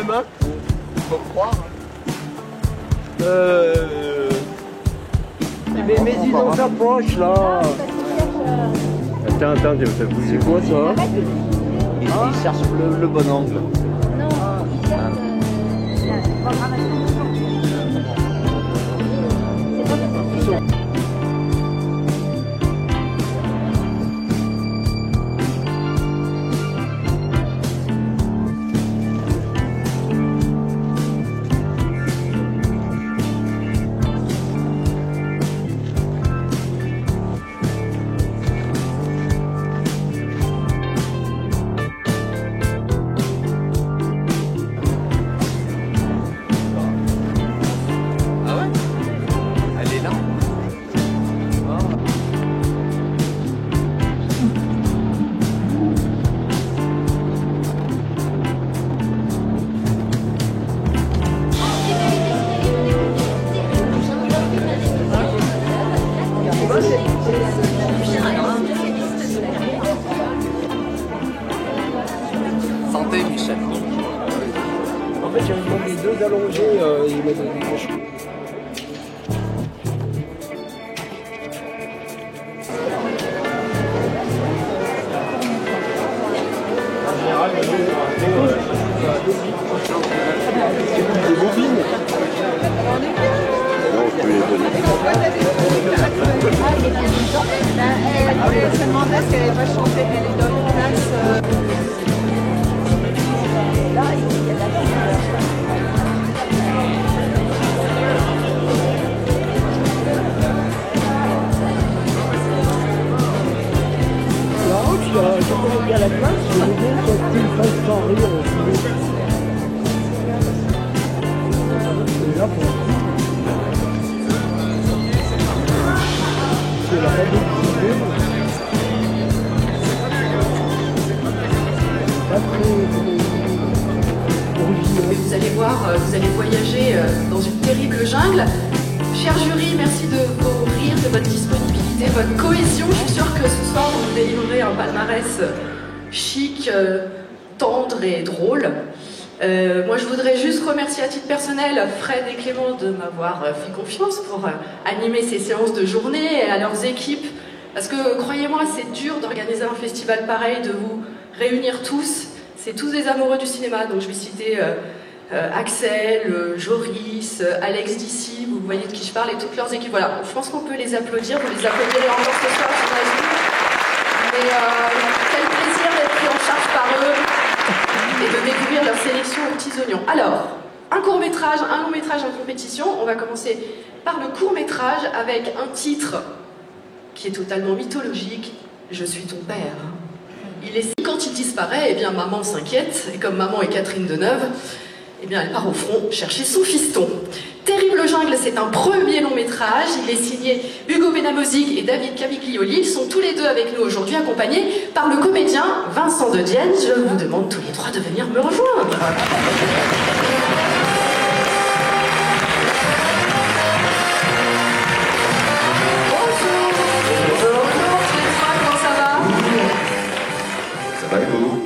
demain. Faut croire. Mais dis dans ta poche là. Attends, c'est quoi ça? Il cherche le bon angle. Non, il cherche la programmation. C'est pas possible. Santé, Michel. En fait, j'avais demandé deux allongés, il m'a donné des cheveux. Des bobines. Non, je peux les donner. Elle se demandait ce qu'elle va chanter, elle est dans une place. Là, il y a de la Non, puis je connais bien la place, je veux bien que tu me fasses sans rire aussi. C'est là pour c'est la famille qui veut. Pas très original. Vous allez voir, vous allez voyager dans une terrible jungle. Cher jury, merci de vos rires, de votre disponibilité, votre cohésion. Je suis sûre que ce soir, vous délivrerez un palmarès chic, tendre et drôle. Moi, je voudrais juste remercier à titre personnel Fred et Clément de m'avoir fait confiance pour animer ces séances de journée et à leurs équipes. Parce que, croyez-moi, c'est dur d'organiser un festival pareil, de vous réunir tous. C'est tous des amoureux du cinéma, donc je vais citer Axel, Joris, Alex d'ici, vous voyez de qui je parle, et toutes leurs équipes. Voilà, je pense qu'on peut les applaudir, vous les applaudirez encore ce soir, j'imagine. Mais quel plaisir d'être pris en charge par eux et de découvrir leur sélection aux petits oignons. Alors, un court-métrage, un long-métrage en compétition. On va commencer par le court-métrage avec un titre qui est totalement mythologique, Je suis ton père. Il est quand il disparaît, eh bien maman s'inquiète, et comme maman est Catherine Deneuve, eh bien elle part au front chercher son fiston. Terrible jungle, c'est un premier long métrage. Il est signé Hugo Benamosic et David Caviglioli. Ils sont tous les deux avec nous aujourd'hui, accompagnés par le comédien Vincent De Dienne. Je vous demande tous les trois de venir me rejoindre.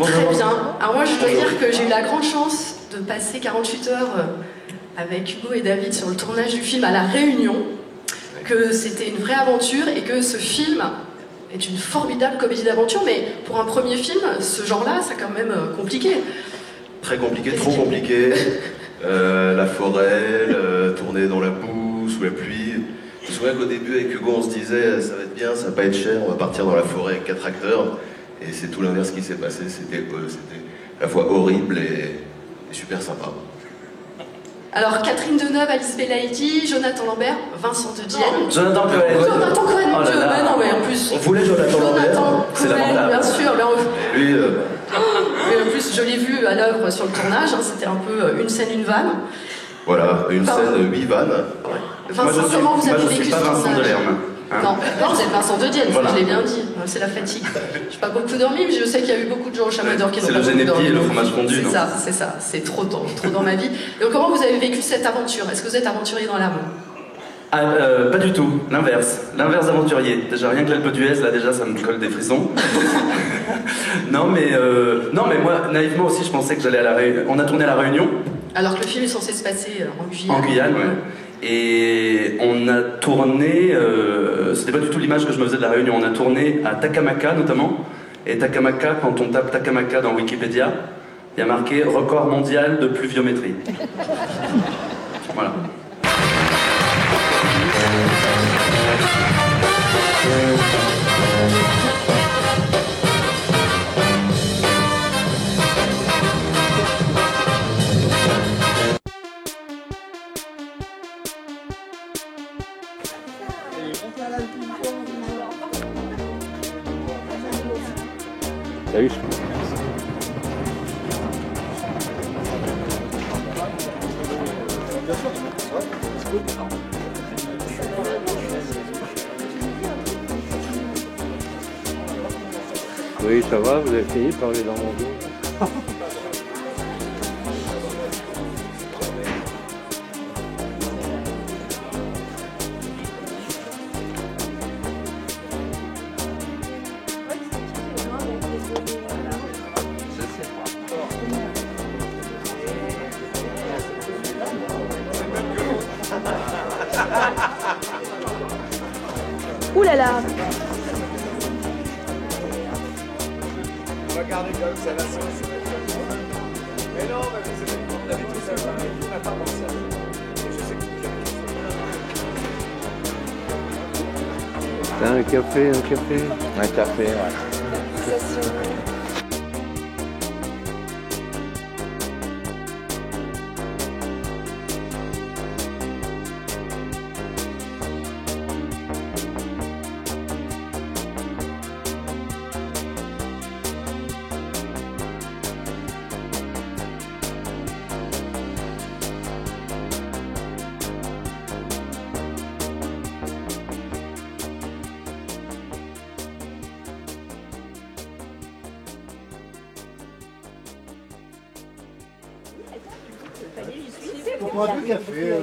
Très bien. Alors moi, je dois dire que j'ai eu la grande chance de passer 48 heures avec Hugo et David sur le tournage du film à La Réunion, que c'était une vraie aventure et que ce film est une formidable comédie d'aventure, mais pour un premier film, ce genre-là, c'est quand même compliqué. Très compliqué, trop compliqué. La forêt, tourner dans la boue, sous la pluie. Je me souviens qu'au début, avec Hugo, on se disait ça va être bien, ça va pas être cher, on va partir dans la forêt avec 4 acteurs. Et c'est tout l'inverse qui s'est passé, c'était à la fois horrible et super sympa. Alors, Catherine Deneuve, Alice Belaïdi, Jonathan Lambert, Vincent De Dienne. Jonathan Cohen. Jonathan Cohen, mon Oh là Dieu, là. mais non, mais en plus. On voulait Jonathan Lambert, c'est Cohen, lamentable. bien sûr. Mais Lui, en plus, je l'ai vu à l'œuvre sur le tournage, hein, c'était un peu une scène, une vanne. voilà, une scène 8 vannes. Vincent, comment vous avez vécu ce pas Vincent tournage? Delerme. Hein. Non, vous êtes Vincent De Dienne, Voilà. je l'ai bien dit, c'est la fatigue. Je n'ai pas beaucoup dormi, mais je sais qu'il y a eu beaucoup de gens au Chamador qui n'ont C'est pas le beaucoup dormi. génépi et le fromage fondu, non? C'est ça, c'est trop dans ma vie. Donc comment vous avez vécu cette aventure? Est-ce que vous êtes aventurier dans l'âme? Ah, pas du tout, l'inverse. L'inverse d'aventurier. Déjà, rien que l'Alpe d'Huez, là, déjà, ça me colle des frissons. non, mais moi, naïvement aussi, je pensais que j'allais à La Réunion. On a tourné à La Réunion. Alors que le film est censé se passer en Guyane. En Guyane, ouais. Et on a tourné, c'était pas du tout l'image que je me faisais de La Réunion, on a tourné à Takamaka notamment. Et Takamaka, quand on tape Takamaka dans Wikipédia, il y a marqué record mondial de pluviométrie. Voilà. T'as vu? Oui, ça va, vous avez fini de parler dans mon dos. Ouh là là. On va garder comme ça la sauce. Mais non, on avait tout ça, on n'a pas pensé à ça. Je sais que T'as un café, un café? Un café, ouais. on prend un peu de café.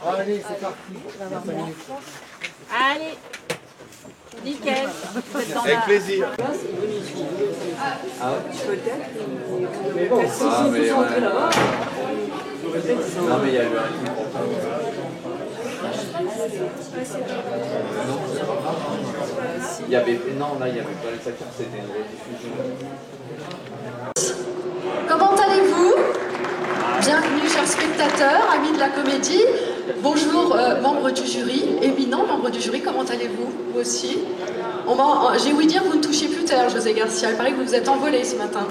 Allez, c'est parti. Allez, nickel. Avec plaisir. Ah ouais? Mais bon, Ah, mais ouais. Non, mais il y a eu un il y avait... Non, là, il n'y avait pas les acteurs, c'était une rediffusion. Comment allez-vous? Bienvenue, chers spectateurs, amis de la comédie. Bonjour, membres du jury, éminents membres du jury, comment allez-vous? Vous aussi? J'ai ouï dire que vous ne touchez plus terre, José Garcia. Il paraît que vous vous êtes envolé ce matin.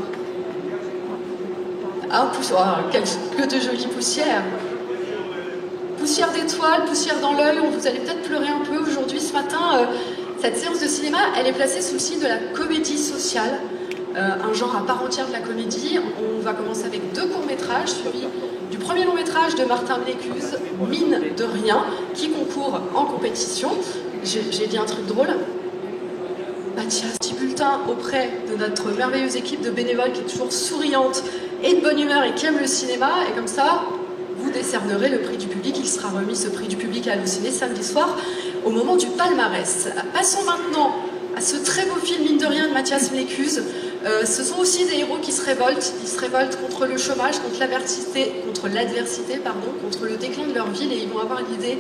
Ah, que de jolies poussières. Poussière d'étoiles, poussière dans l'œil, vous allez peut-être pleurer un peu aujourd'hui, ce matin. Cette séance de cinéma, elle est placée sous le signe de la comédie sociale, un genre à part entière de la comédie. On va commencer avec 2 courts-métrages, suivis du premier long-métrage de Martin Blécuse, Mine de rien, qui concourt en compétition. J'ai dit un truc drôle. Mathias, petit bulletin auprès de notre merveilleuse équipe de bénévoles qui est toujours souriante et de bonne humeur et qui aime le cinéma, et comme ça, vous décernerez le prix du public. Il sera remis, ce prix du public, à Allociné samedi soir au moment du palmarès. Passons maintenant à ce très beau film Mine de rien de Mathias Blécuse. Ce sont aussi des héros qui se révoltent. Ils se révoltent contre le chômage, contre l'adversité, contre le déclin de leur ville, et ils vont avoir l'idée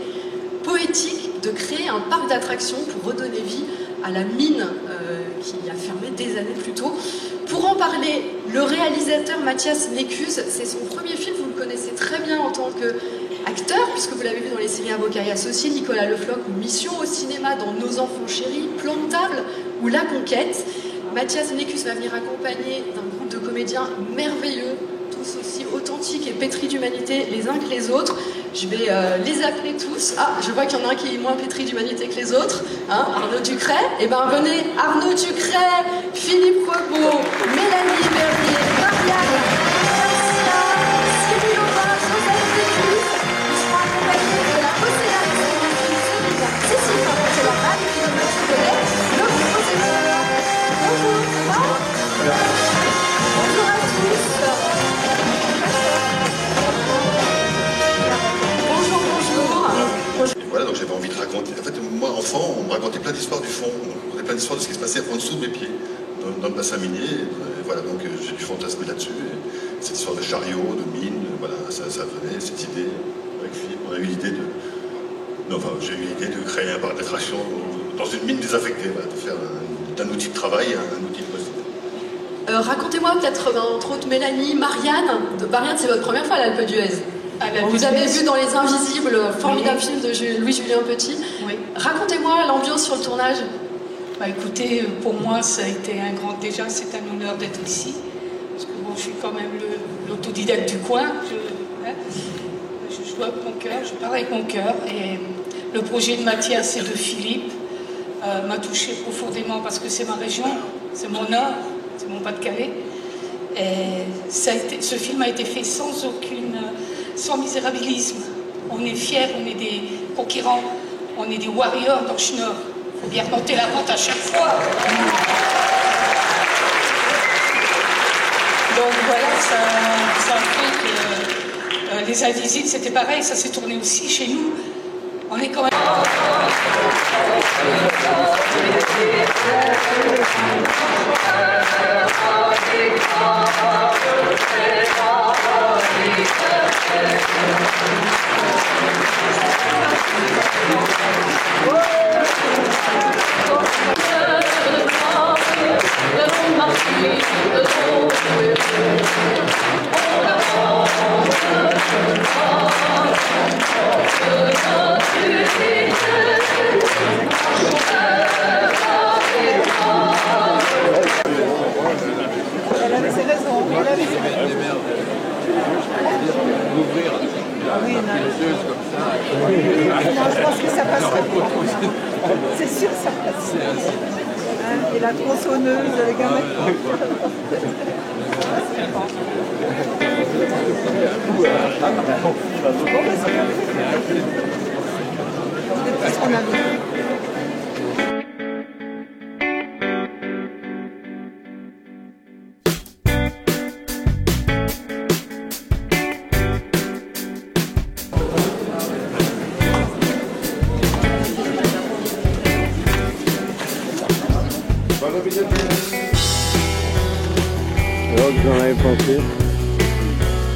poétique de créer un parc d'attractions pour redonner vie à la mine qui a fermé des années plus tôt. Pour en parler, le réalisateur Mathias Blécuse, c'est son premier film, vous le connaissez très bien en tant qu'acteur, puisque vous l'avez vu dans les séries Avocats et Associés, Nicolas Le Floch, ou Mission au cinéma dans Nos enfants chéris, Plan de table ou La Conquête. Mathias Blécuse va venir accompagné d'un groupe de comédiens merveilleux, tous aussi authentiques et pétris d'humanité les uns que les autres. Je vais les appeler tous. Ah, je vois qu'il y en a un qui est moins pétri d'humanité que les autres. Hein, Arnaud Ducret. Eh bien, venez, Arnaud Ducret, Philippe Quebeau, Mélanie Bernier, Marianne, Garcia, Sylvie Lauvin, Joseph Blécuse. Ils seront accompagnés de la co-scénariste Cécile Farfetch-Lorman et de Mathieu Bellet, le compositeur. Bonjour, ça va? Bonjour à tous. Bonjour, bonjour. enfant, on me racontait plein d'histoires du fond, on me racontait plein d'histoires de ce qui se passait en dessous de mes pieds, dans le bassin minier. Et voilà, donc j'ai dû fantasmer là-dessus. Cette histoire de chariot, de mine, voilà, ça venait, cette idée. Avec Philippe, on a eu l'idée de. Non, enfin, j'ai eu l'idée de créer un parc d'attraction dans une mine désaffectée, voilà, de faire d'un outil de travail un outil de loisir. Racontez-moi peut-être, entre autres, Mélanie, Marianne. Marianne, c'est votre première fois à l'Alpe d'Huez. Vous avez vu dans Les Invisibles, formidable film de Louis-Julien Petit. Oui. Racontez-moi l'ambiance sur le tournage. Bah écoutez, pour moi, ça a été un grand... Déjà, c'est un honneur d'être ici. Parce que bon, je suis quand même l'autodidacte du coin. Je joue avec mon cœur, je parle avec mon cœur. Et le projet de Mathias et de Philippe m'a touché profondément parce que c'est ma région, c'est mon Nord, c'est mon Pas-de-Calais. Et ce film a été fait sans misérabilisme. On est fiers, on est des conquérants, on est des warriors dans le Schnorr. Il faut bien remonter la pente à chaque fois. Donc voilà, ça a fait que Les Invisibles, c'était pareil, ça s'est tourné aussi chez nous. On est quand même... Elle avait ses raisons. Elle avait ses raisons. Oui, non. Non, je pense que ça passerait. C'est sûr que ça passe. Hein, et la tronçonneuse, le gamin. C'est ce qu'on a vu. Alors, vous en avez pensé?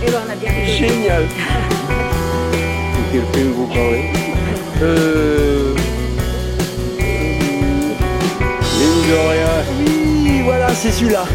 Et ben, on a bien rigolé. Génial. De quel film vous parlez? L'île de Réa. Oui, voilà, c'est celui-là.